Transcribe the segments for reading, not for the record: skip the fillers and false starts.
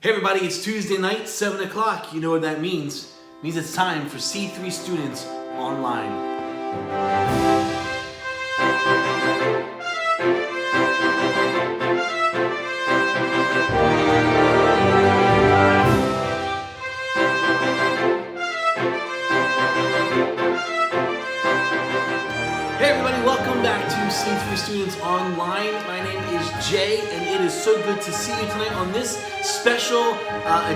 Hey everybody, it's Tuesday night, 7 o'clock. You know what that means. It means it's time for C3 Students Online. Hey everybody, welcome back to C3 Students Online. My name is Jay, and it is so good to see you tonight on this special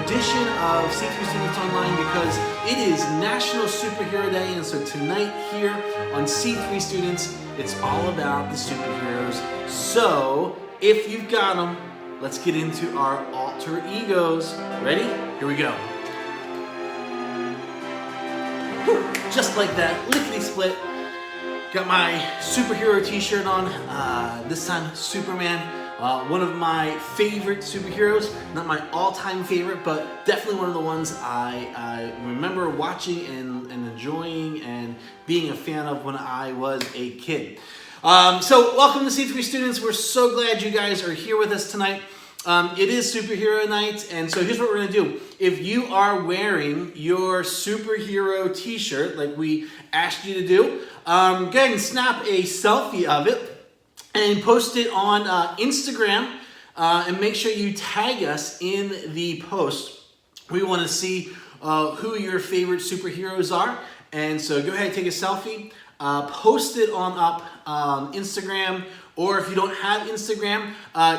edition of C3 Students Online because it is National Superhero Day, and so tonight here on C3 Students, it's all about the superheroes. So, if you've got them, let's get into our alter egos. Ready? Here we go. Whew, just like that, lickety-split. Got my superhero t-shirt on, this time Superman, one of my favorite superheroes, not my all-time favorite, but definitely one of the ones I remember watching and enjoying and being a fan of when I was a kid. So welcome to C3 Students. We're so glad you guys are here with us tonight. It is superhero night, and so here's what we're going to do. If you are wearing your superhero t-shirt like we asked you to do, go ahead and snap a selfie of it and post it on Instagram, and make sure you tag us in the post. We want to see who your favorite superheroes are, and so go ahead and take a selfie, post it on Instagram. Or if you don't have Instagram,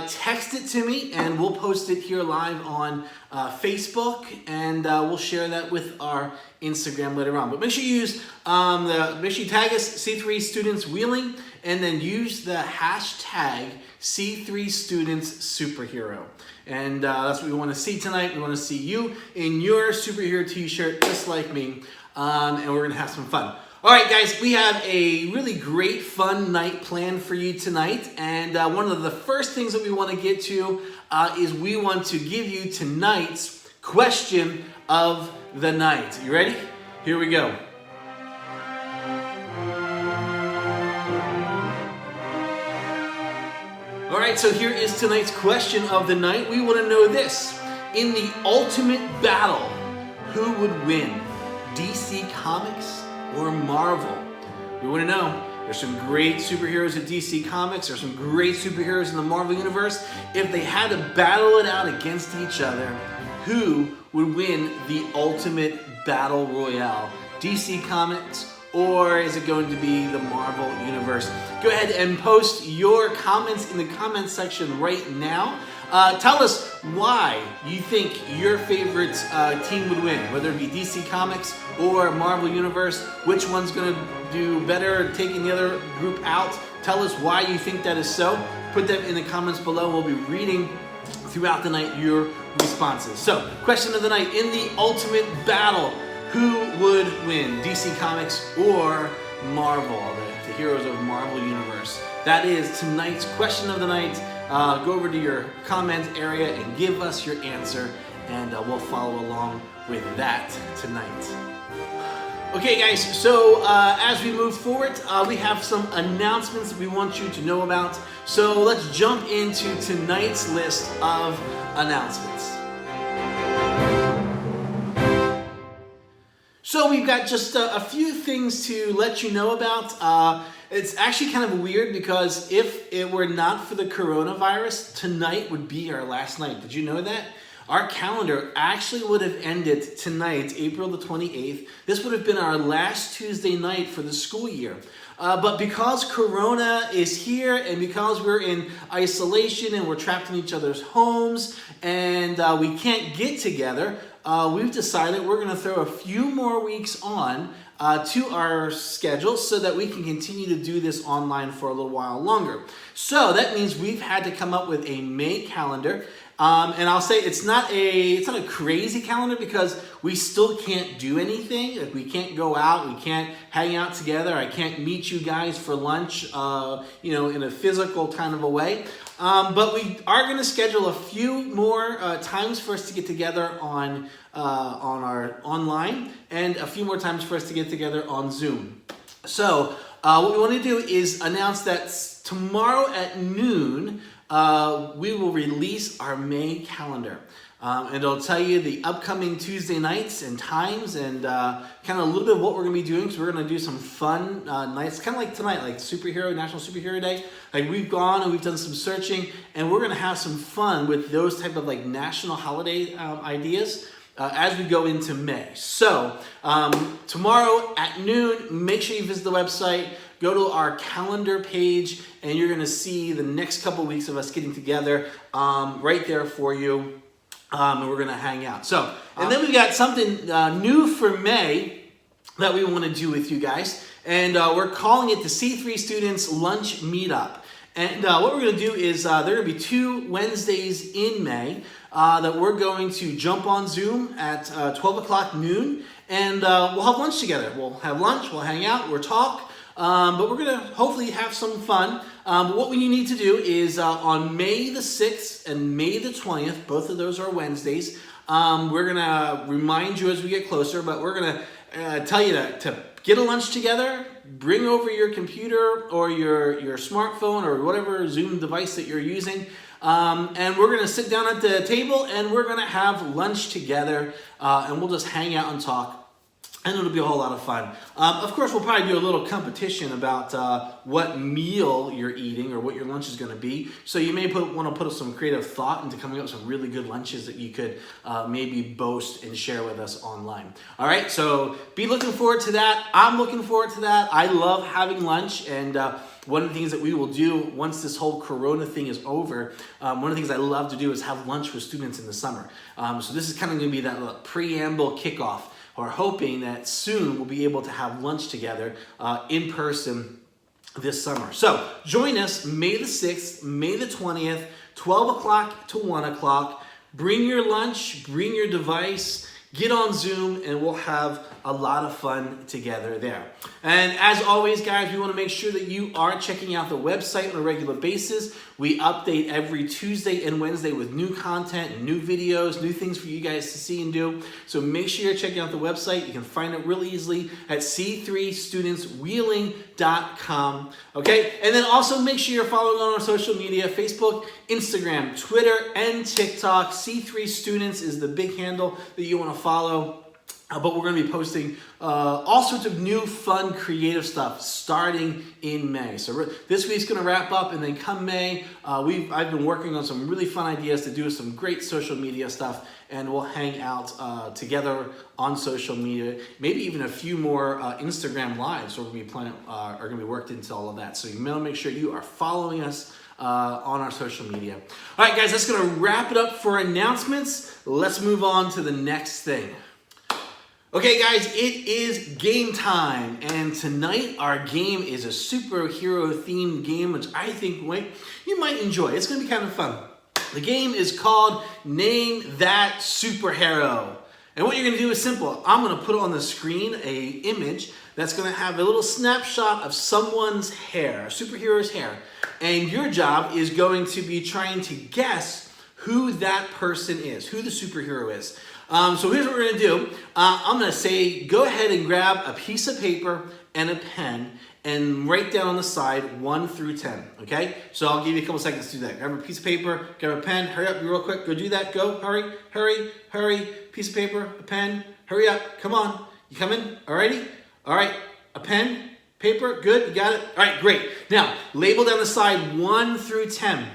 text it to me and we'll post it here live on Facebook, and we'll share that with our Instagram later on. But make sure you use make sure you tag us C3 Students Wheeling, and then use the hashtag C3 Students Superhero. And that's what we want to see tonight. We want to see you in your superhero t-shirt just like me, and we're gonna have some fun. All right, guys, we have a really great, fun night planned for you tonight. And one of the first things that we want to get to is we want to give you tonight's question of the night. You ready? Here we go. All right, so here is tonight's question of the night. We want to know this. In the ultimate battle, who would win? DC Comics or Marvel? We want to know. There's some great superheroes at DC Comics. There's some great superheroes in the Marvel Universe. If they had to battle it out against each other, who would win the ultimate battle royale? DC Comics, or is it going to be the Marvel Universe? Go ahead and post your comments in the comments section right now. Tell us why you think your favorite team would win, whether it be DC Comics or Marvel Universe. Which one's going to do better taking the other group out? Tell us why you think that is so. Put them in the comments below. We'll be reading throughout the night your responses. So, question of the night, in the ultimate battle, who would win? DC Comics or Marvel, the heroes of Marvel Universe? That is tonight's question of the night. Go over to your comment area and give us your answer, and we'll follow along with that tonight. Okay, guys, so as we move forward, we have some announcements that we want you to know about. So let's jump into tonight's list of announcements. So we've got just a few things to let you know about. It's actually kind of weird because if it were not for the coronavirus, tonight would be our last night. Did you know that? Our calendar actually would have ended tonight, April the 28th. This would have been our last Tuesday night for the school year. But because Corona is here, and because we're in isolation and we're trapped in each other's homes, and we can't get together, we've decided we're going to throw a few more weeks on to our schedule so that we can continue to do this online for a little while longer. So that means we've had to come up with a May calendar. And I'll say it's not a crazy calendar because we still can't do anything. Like, we can't go out, we can't hang out together. I can't meet you guys for lunch, in a physical kind of a way. But we are going to schedule a few more times for us to get together on our online, and a few more times for us to get together on Zoom. So what we want to do is announce that tomorrow at noon we will release our May calendar. And it'll tell you the upcoming Tuesday nights and times and kind of a little bit of what we're going to be doing. So we're going to do some fun nights, kind of like tonight, like National Superhero Day. Like we've gone and we've done some searching, and we're going to have some fun with those type of like national holiday ideas as we go into May. So tomorrow at noon, make sure you visit the website. Go to our calendar page, and you're going to see the next couple weeks of us getting together right there for you. And we're going to hang out. So, and then we've got something new for May that we want to do with you guys. And we're calling it the C3 Students Lunch Meetup. And what we're going to do is there are going to be 2 Wednesdays in May that we're going to jump on Zoom at 12 o'clock noon. And we'll have lunch together. We'll have lunch, we'll hang out, we'll talk. But we're going to hopefully have some fun. But what we need to do is on May the 6th and May the 20th, both of those are Wednesdays, we're going to remind you as we get closer, but we're going to tell you to get a lunch together, bring over your computer or your smartphone or whatever Zoom device that you're using, and we're going to sit down at the table and we're going to have lunch together, and we'll just hang out and talk. And it'll be a whole lot of fun. Of course, we'll probably do a little competition about what meal you're eating or what your lunch is going to be. So you may want to put some creative thought into coming up with some really good lunches that you could maybe boast and share with us online. All right, so be looking forward to that. I'm looking forward to that. I love having lunch, and one of the things that we will do once this whole Corona thing is over, one of the things I love to do is have lunch with students in the summer. So this is kind of going to be that preamble kickoff. We're hoping that soon we'll be able to have lunch together in person this summer. So join us May the 6th, May the 20th, 12 o'clock to 1 o'clock. Bring your lunch, bring your device, get on Zoom, and we'll have a lot of fun together there. And as always, guys, we want to make sure that you are checking out the website on a regular basis. We update every Tuesday and Wednesday with new content, new videos, new things for you guys to see and do. So make sure you're checking out the website. You can find it really easily at c3studentswheeling.com. Okay, and then also make sure you're following on our social media: Facebook, Instagram, Twitter, and TikTok. C3 Students is the big handle that you want to follow. But we're going to be posting all sorts of new, fun, creative stuff starting in May. So this week's going to wrap up, and then come May, I've been working on some really fun ideas to do some great social media stuff, and we'll hang out together on social media. Maybe even a few more Instagram lives are going to be worked into all of that. So you want to make sure you are following us on our social media. All right, guys, that's going to wrap it up for announcements. Let's move on to the next thing. Okay, guys, it is game time, and tonight our game is a superhero-themed game, which I think you might enjoy. It's going to be kind of fun. The game is called Name That Superhero. And what you're going to do is simple. I'm going to put on the screen an image that's going to have a little snapshot of someone's hair, a superhero's hair. And your job is going to be trying to guess who that person is, who the superhero is. So here's what we're going to do. I'm going to say, go ahead and grab a piece of paper and a pen and write down on the side 1 through 10, okay? So I'll give you a couple seconds to do that. Grab a piece of paper, grab a pen, hurry up, real quick, go do that, go, hurry, hurry, hurry, piece of paper, a pen, hurry up, come on, you coming, alrighty? All right, a pen, paper, good, you got it? All right, great. Now, label down the side 1 through 10.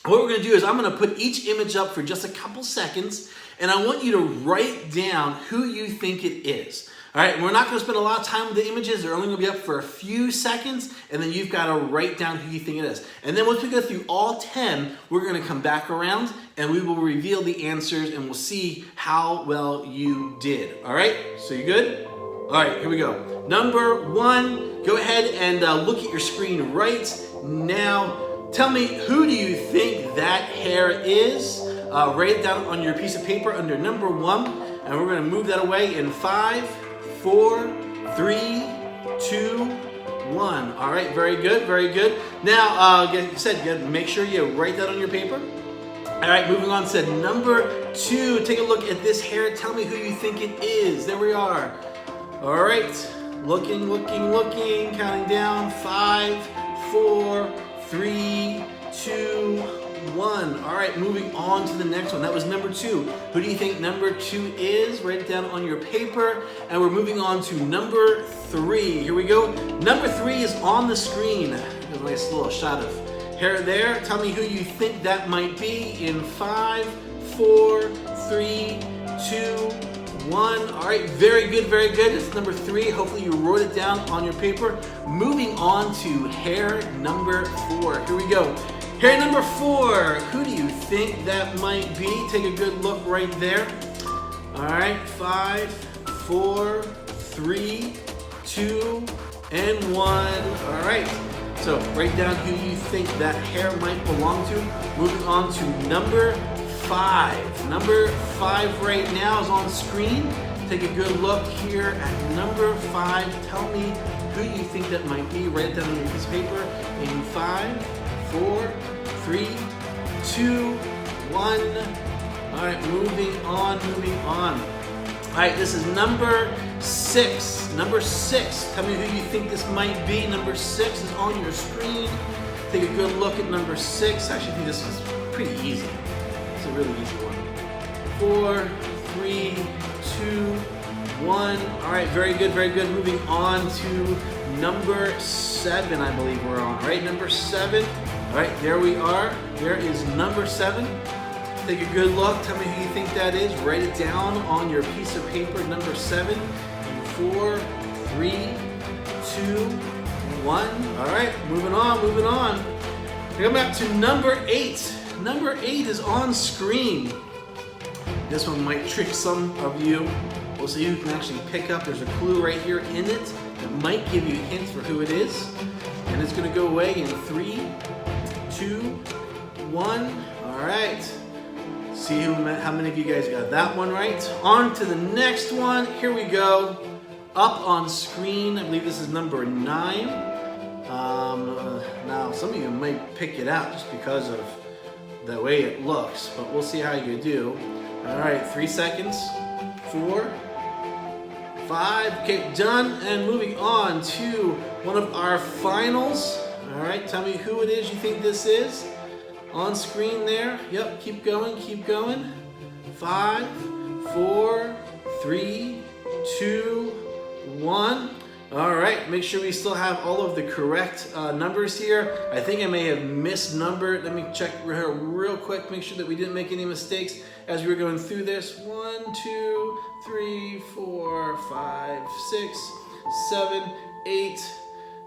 What we're going to do is I'm going to put each image up for just a couple seconds, and I want you to write down who you think it is. All right, we're not going to spend a lot of time with the images. They're only going to be up for a few seconds, and then you've got to write down who you think it is. And then once we go through all 10, we're going to come back around, and we will reveal the answers, and we'll see how well you did. All right, so you good? All right, here we go. Number 1, go ahead and look at your screen right now. Tell me, who do you think that hair is? Write it down on your piece of paper under number 1, and we're going to move that away in 5, 4, 3, 2, 1. All right, very good, very good. Now, like I said, you got to make sure you write that on your paper. All right, moving on to number 2. Take a look at this hair. Tell me who you think it is. There we are. All right, looking, looking, counting down. 5, 4, 3, 2, 1. All right, moving on to the next one. That was number 2. Who do you think number 2 is? Write it down on your paper. And we're moving on to number 3. Here we go. Number 3 is on the screen. There's a nice little shot of hair there. Tell me who you think that might be in 5, 4, 3, 2, 1. All right, very good, very good. It's number 3. Hopefully you wrote it down on your paper. Moving on to hair number 4. Here we go. Hair number 4. Who do you think that might be? Take a good look right there. All right, 5, 4, 3, 2, and 1. All right. So write down who you think that hair might belong to. Moving on to number 5. Number 5 right now is on screen. Take a good look here at number 5. Tell me who you think that might be. Write it down on your piece of paper in 5, 4, 3, 2, 1. All right, moving on, moving on. All right, this is number 6. Number 6. Tell me who you think this might be. Number 6 is on your screen. Take a good look at number 6. I actually think this is pretty easy. It's a really easy one. 4, 3, 2, 1. All right, very good, very good. Moving on to number 7, I believe we're on. All right, number 7. All right, there we are. There is number 7. Take a good look. Tell me who you think that is. Write it down on your piece of paper. Number 7. 4, 3, 2, 1. All right, moving on, moving on. Coming up to number 8. Number 8 is on screen. This one might trick some of you. We'll see who can actually pick up. There's a clue right here in it that might give you hints for who it is. And it's going to go away in 3, 2, 1. All right. See how many of you guys got that one right. On to the next one. Here we go. Up on screen, I believe this is number 9. Now, some of you might pick it out just because of the way it looks, but we'll see how you do. All right, 3 seconds. 4, 5. Okay, done. And moving on to one of our finals. All right, tell me who it is you think this is. On screen there. Yep, keep going, keep going. 5, 4, 3, 2, 1. All right, make sure we still have all of the correct numbers here. I think I may have misnumbered. Let me check here real quick, make sure that we didn't make any mistakes as we were going through this. 1, 2, 3, 4, 5, 6, 7, 8,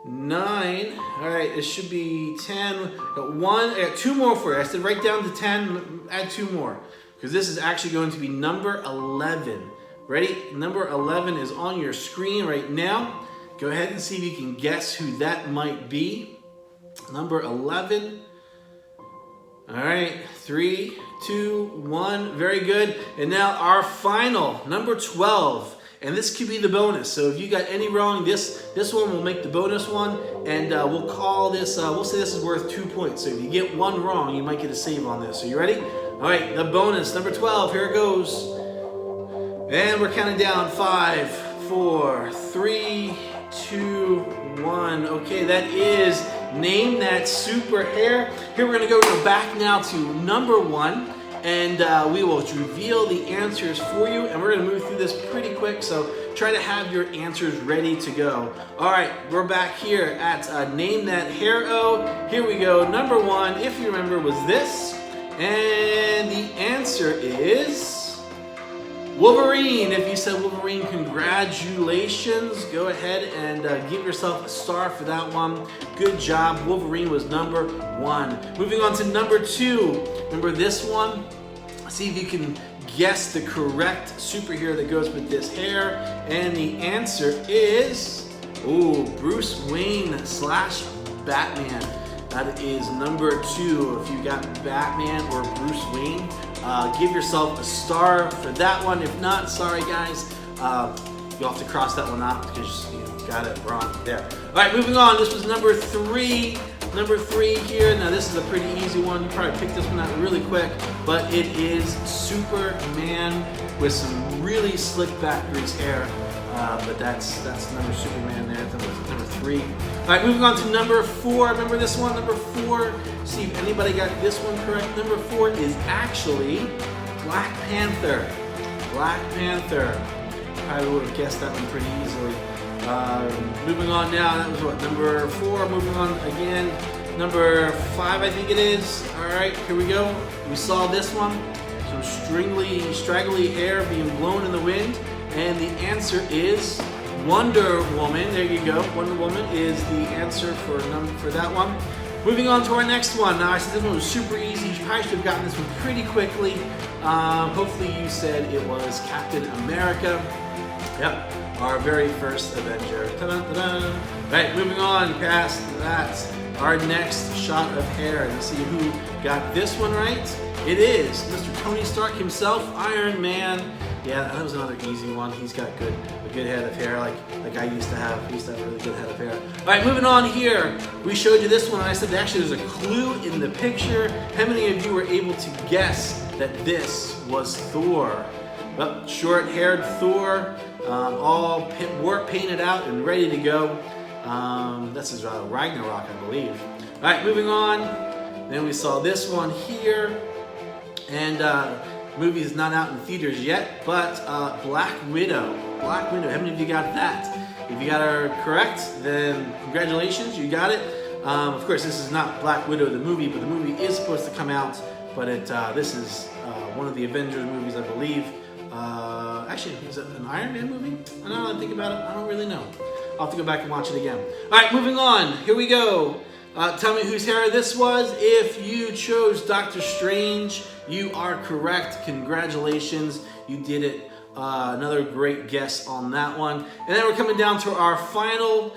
9. All right, it should be 10. Got 1, I got 2 more for you. I said write down to 10, add 2 more, because this is actually going to be number 11. Ready? Number 11 is on your screen right now. Go ahead and see if you can guess who that might be. Number 11. All right, 3, 2, 1. Very good. And now our final, number 12. And this could be the bonus. So if you got any wrong, this one will make the bonus one. And we'll call this, we'll say this is worth 2 points. So if you get one wrong, you might get a save on this. So you ready? All right, the bonus, number 12. Here it goes. And we're counting down 5, 4, 3, 2, 1. Okay, that is Name That Super Hair. Here we're going to go back now to number 1, and we will reveal the answers for you. And we're going to move through this pretty quick, so try to have your answers ready to go. All right, we're back here at Name That Hair-O. Here we go. Number 1, if you remember, was this, and the answer is Wolverine. If you said Wolverine, congratulations. Go ahead and give yourself a star for that one. Good job. Wolverine was number 1. Moving on to number 2. Remember this one? See if you can guess the correct superhero that goes with this hair. And the answer is, Bruce Wayne / Batman. That is number 2. If you got Batman or Bruce Wayne, give yourself a star for that one. If not, sorry guys, you'll have to cross that one out because you got it wrong there. All right, moving on. This was number 3. Number 3 here. Now this is a pretty easy one. You probably picked this one out really quick, but it is Superman with some really slick back through his hair. but that's number Superman there. That's number 3. All right, moving on to number 4. Remember this one? Number 4. See if anybody got this one correct. Number 4 is actually Black Panther. Black Panther. I would have guessed that one pretty easily. Moving on now, that was what, number 4. Moving on again, number 5 I think it is. All right, here we go. We saw this one. Some straggly hair being blown in the wind. And the answer is Wonder Woman. There you go. Wonder Woman is the answer for that one. Moving on to our next one. Now, I said this one was super easy. You probably should have gotten this one pretty quickly. Hopefully you said it was Captain America. Yep, our very first Avenger. Ta-da-ta-da. Right, moving on past that. Our next shot of hair. Let's see who got this one right. It is Mr. Tony Stark himself, Iron Man. Yeah, that was another easy one. He's got a good head of hair, like I used to have. I used to have a really good head of hair. All right, moving on here. We showed you this one, and I said actually there's a clue in the picture. How many of you were able to guess that this was Thor? Well, short-haired Thor, all war painted out and ready to go. This is Ragnarok, I believe. All right, moving on. Then we saw this one here, and movie is not out in theaters yet, but Black Widow. Black Widow. How many of you got that? If you got her correct, then congratulations, you got it. Of course, this is not Black Widow the movie, but the movie is supposed to come out. But this is one of the Avengers movies, I believe. Actually, is it an Iron Man movie? I don't know. I think about it. I don't really know. I'll have to go back and watch it again. All right, moving on. Here we go. Tell me whose hair this was. If you chose Doctor Strange, you are correct. Congratulations, you did it. Another great guess on that one. And then we're coming down to our final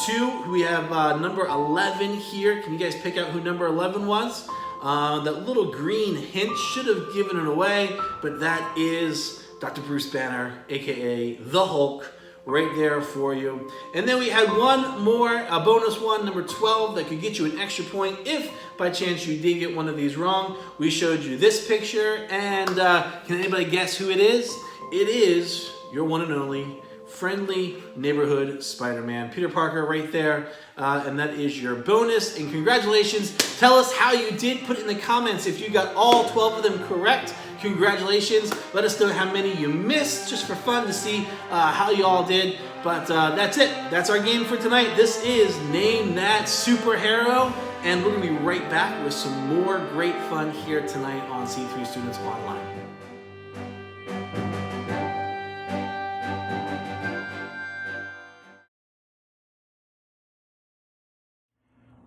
2. We have number 11 here. Can you guys pick out who number 11 was? That little green hint should have given it away, but that is Dr. Bruce Banner, aka the Hulk, right there for you. And then we had one more, a bonus one, number 12, that could get you an extra point if by chance you did get one of these wrong. We showed you this picture, and can anybody guess who it is? It is your one and only friendly neighborhood Spider-Man, Peter Parker, right there. And that is your bonus, and congratulations. Tell us how you did. Put it in the comments if you got all 12 of them correct. Congratulations. Let us know how many you missed, just for fun to see how you all did. But that's it. That's our game for tonight. This is Name That Superhero, and we're going to be right back with some more great fun here tonight on C3 Students Online.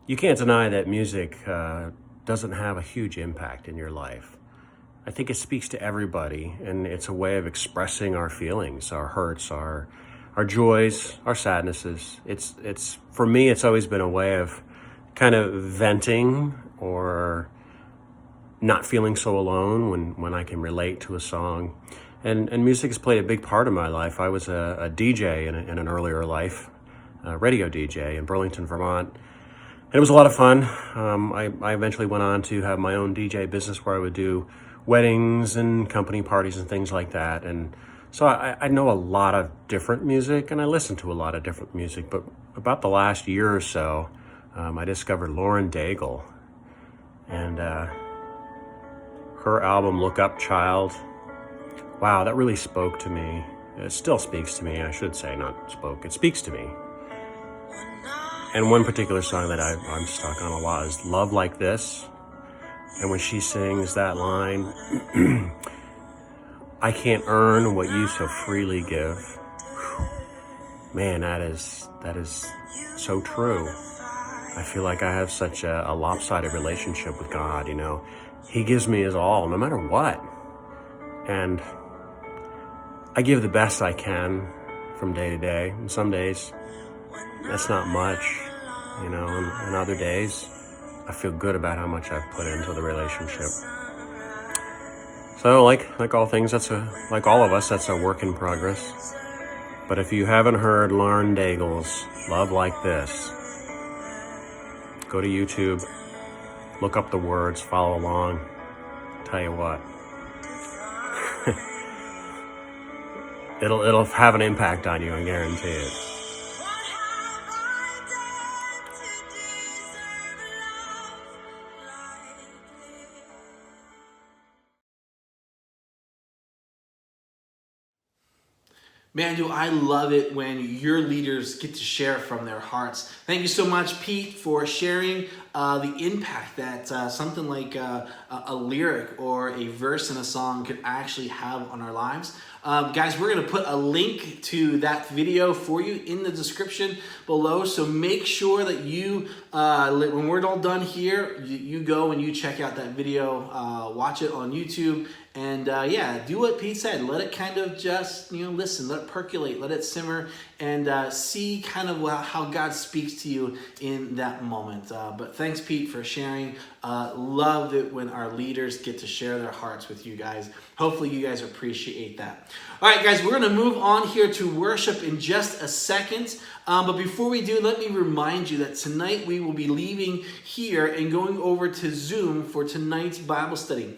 You can't deny that music doesn't have a huge impact in your life. I think it speaks to everybody, and it's a way of expressing our feelings, our hurts, our joys, our sadnesses. It's for me, it's always been a way of kind of venting or not feeling so alone when I can relate to a song. And music has played a big part of my life. I was a DJ in an earlier life, a radio DJ in Burlington, Vermont. And it was a lot of fun. I eventually went on to have my own DJ business where I would do weddings and company parties and things like that. And so I know a lot of different music, and I listen to a lot of different music. But about the last year or so, I discovered Daigle. And her album, Look Up Child, wow, that really spoke to me. It still speaks to me, I should say, not spoke. It speaks to me. And one particular song that I'm stuck on a lot is Love Like This. And when she sings that line, I can't earn what you so freely give. Man, that is so true. I feel like I have such a lopsided relationship with God, you know. He gives me his all, no matter what. And I give the best I can from day to day. And some days, that's not much, you know, and other days, I feel good about how much I've put into the relationship. So like all things, like all of us, that's a work in progress. But if you haven't heard Lauren Daigle's Love Like This, go to YouTube, look up the words, follow along. Tell you what, It'll have an impact on you, I guarantee it. Man, do I love it when your leaders get to share from their hearts. Thank you so much, Pete, for sharing the impact that something like a lyric or a verse in a song could actually have on our lives. Guys, we're going to put a link to that video for you in the description below. So make sure that you, when we're all done here, you go and you check out that video, watch it on YouTube. And yeah, do what Pete said. Let it kind of just, listen, let it percolate, let it simmer, and see kind of how God speaks to you in that moment. But thanks, Pete, for sharing. Love it when our leaders get to share their hearts with you guys. Hopefully you guys appreciate that. All right, guys, we're going to move on here to worship in just a second. But before we do, let me remind you that tonight we will be leaving here and going over to Zoom for tonight's Bible study.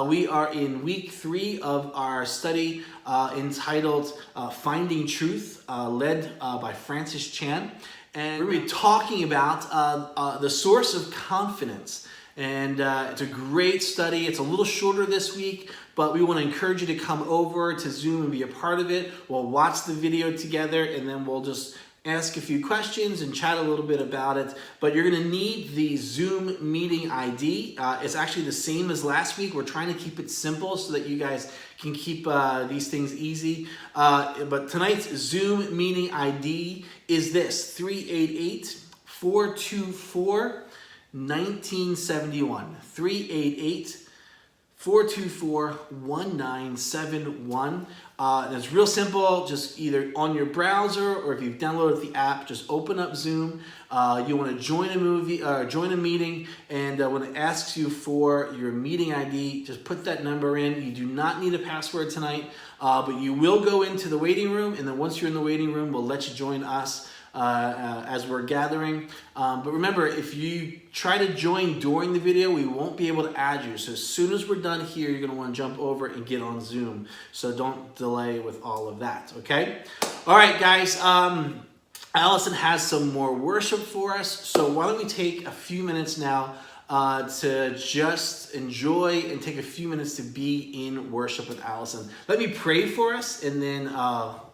We are in week 3 of our study entitled Finding Truth, led by Francis Chan. And we're going to be talking about the source of confidence. And it's a great study. It's a little shorter this week, but we want to encourage you to come over to Zoom and be a part of it. We'll watch the video together, and then we'll just ask a few questions and chat a little bit about it. But you're going to need the Zoom meeting ID. It's actually the same as last week. We're trying to keep it simple so that you guys can keep these things easy. But tonight's Zoom meeting ID is this: 388-424-1971. 388-424-1971. And it's real simple. Just either on your browser or if you've downloaded the app, just open up Zoom. You want to join join a meeting, and when it asks you for your meeting ID, just put that number in. You do not need a password tonight, but you will go into the waiting room, and then once you're in the waiting room, we'll let you join us as we're gathering. But remember, if you try to join during the video, we won't be able to add you. So as soon as we're done here, you're going to want to jump over and get on Zoom. So don't delay with all of that, okay? All right, guys. Allison has some more worship for us. So why don't we take a few minutes now to just enjoy and take a few minutes to be in worship with Allison. Let me pray for us, and then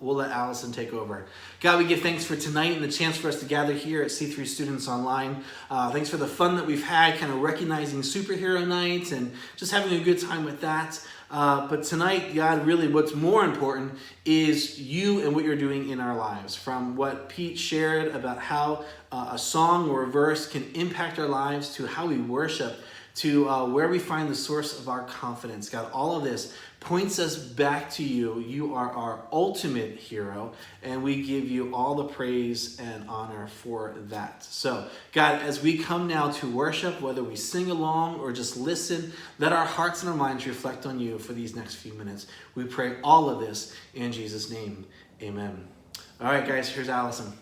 we'll let Allison take over. God, we give thanks for tonight and the chance for us to gather here at C3 Students Online. Thanks for the fun that we've had, kind of recognizing superhero nights and just having a good time with that. But tonight, God, really what's more important is you and what you're doing in our lives. From what Pete shared about how a song or a verse can impact our lives, to how we worship, to where we find the source of our confidence. God, all of this points us back to you. You are our ultimate hero, and we give you all the praise and honor for that. So, God, as we come now to worship, whether we sing along or just listen, let our hearts and our minds reflect on you for these next few minutes. We pray all of this in Jesus' name. Amen. All right, guys, here's Allison.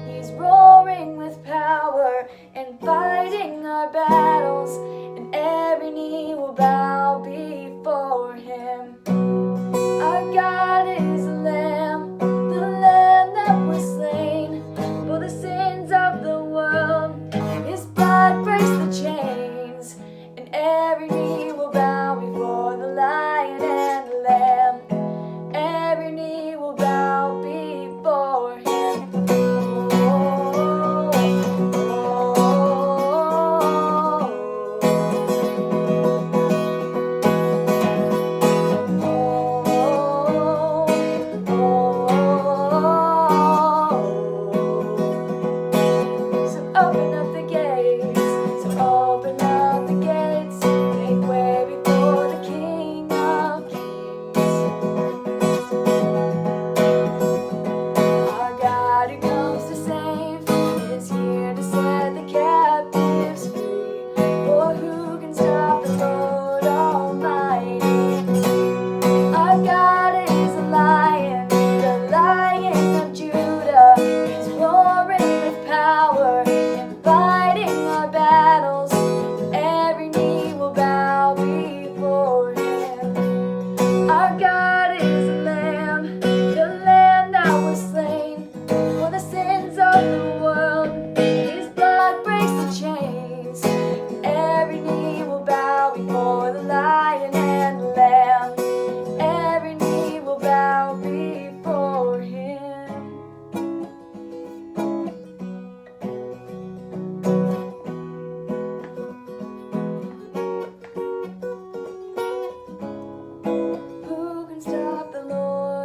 He's roaring with power and fighting our battles, and every knee will bow before him. Our God is a lamb, the lamb that was slain for the sins of the world. His blood breaks the chains, and every knee will bow before the lion and the lamb. Every knee will bow before him. Oh, oh, oh, oh.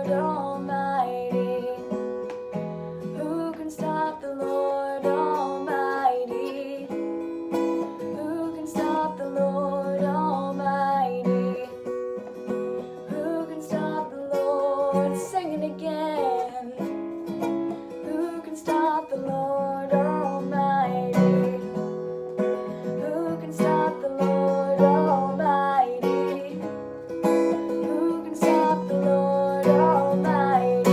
Lord Almighty? Who can stop the Lord Almighty? Who can stop the Lord Almighty? Who can stop the Lord? Sing it again. Who can stop the Lord Almighty? Who can stop the Lord Almighty? Who can stop the Lord Almighty?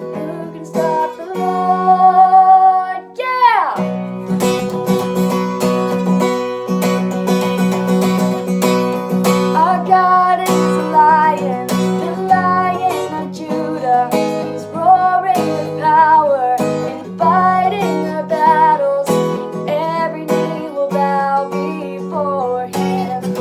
Who can stop the Lord? Yeah! Our God is a lion, the Lion of Judah. He's roaring with power and fighting our battles. Every knee will bow before him.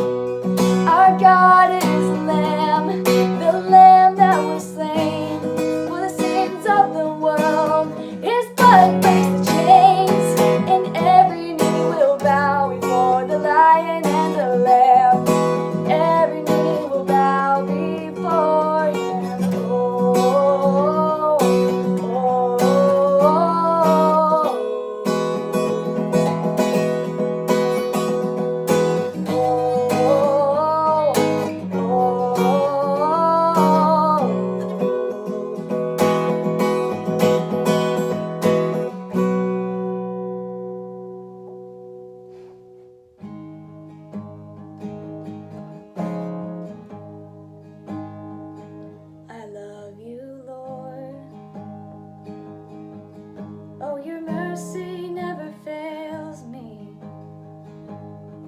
Our God is the Lamb that was slain for the sins of the world. His blood breaks the chains, and every knee will bow before the Lion and the Lamb. Every knee will bow before him. Oh, oh, oh, I love you, Lord. Oh, your mercy never fails me.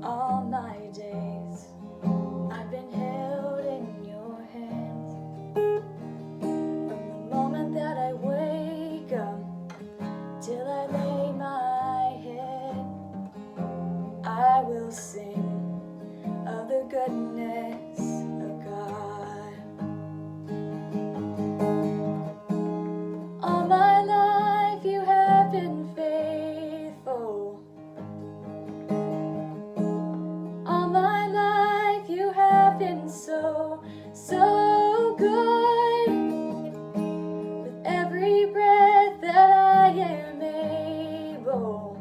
All my days I've been held in your hands. From the moment that I wake up till I lay my head, I will sing of the goodness of God. All my life you have been faithful. All my life you have been so, so good. With every breath that I am able,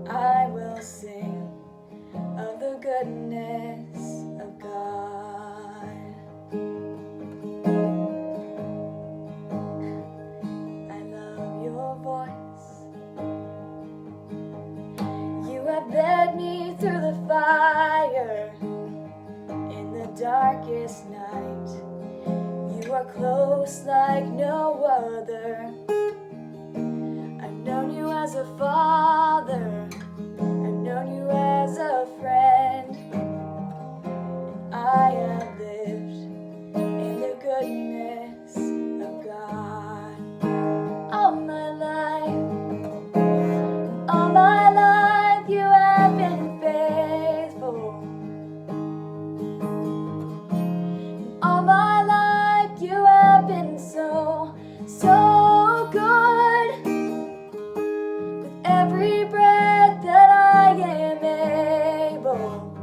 I will sing of the goodness of God. I love your voice. You have led me through the fire in the darkest night. You are close like no other. I've known you as a father. I've known you as a friend. And I have lived in the goodness of God. All my life you have been faithful. All my life you have been so, so good. With every breath that I am able,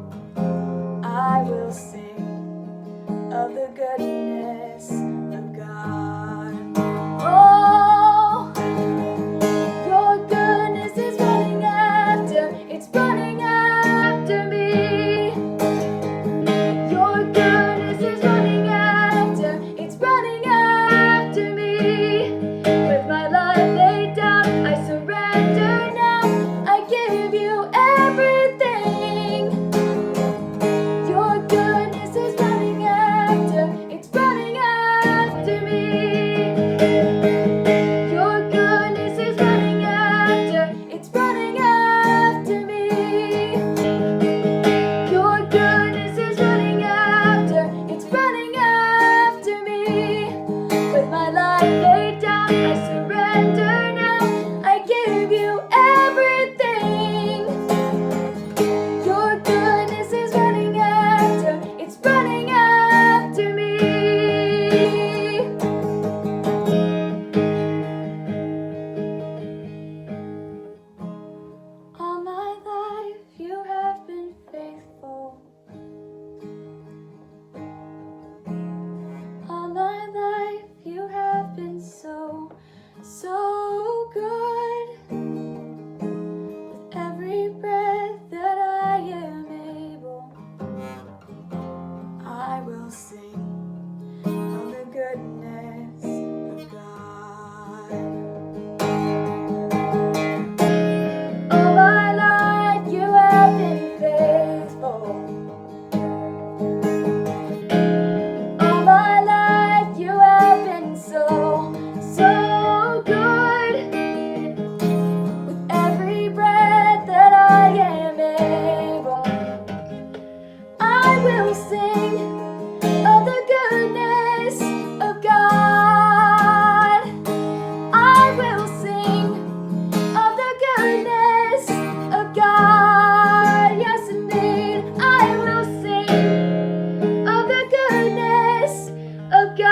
of God.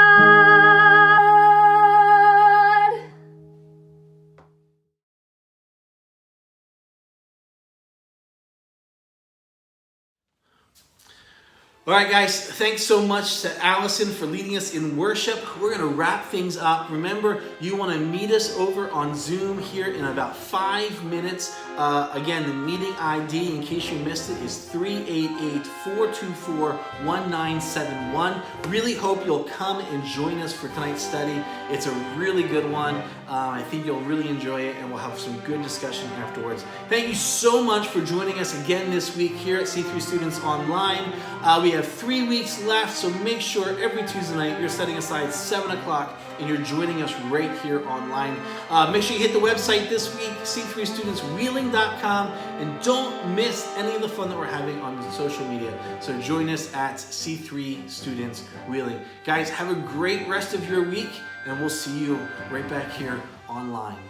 All right, guys, thanks so much to Allison for leading us in worship. We're going to wrap things up. Remember, you want to meet us over on Zoom here in about 5 minutes. Again, the meeting ID, in case you missed it, is 388-424-1971. Really hope you'll come and join us for tonight's study. It's a really good one. I think you'll really enjoy it, and we'll have some good discussion afterwards. Thank you so much for joining us again this week here at C3 Students Online. We have 3 weeks left, so make sure every Tuesday night you're setting aside 7 o'clock and you're joining us right here online. Make sure you hit the website this week, c3studentswheeling.com, and don't miss any of the fun that we're having on social media. So join us at C3 Students Wheeling. Guys, have a great rest of your week, and we'll see you right back here online.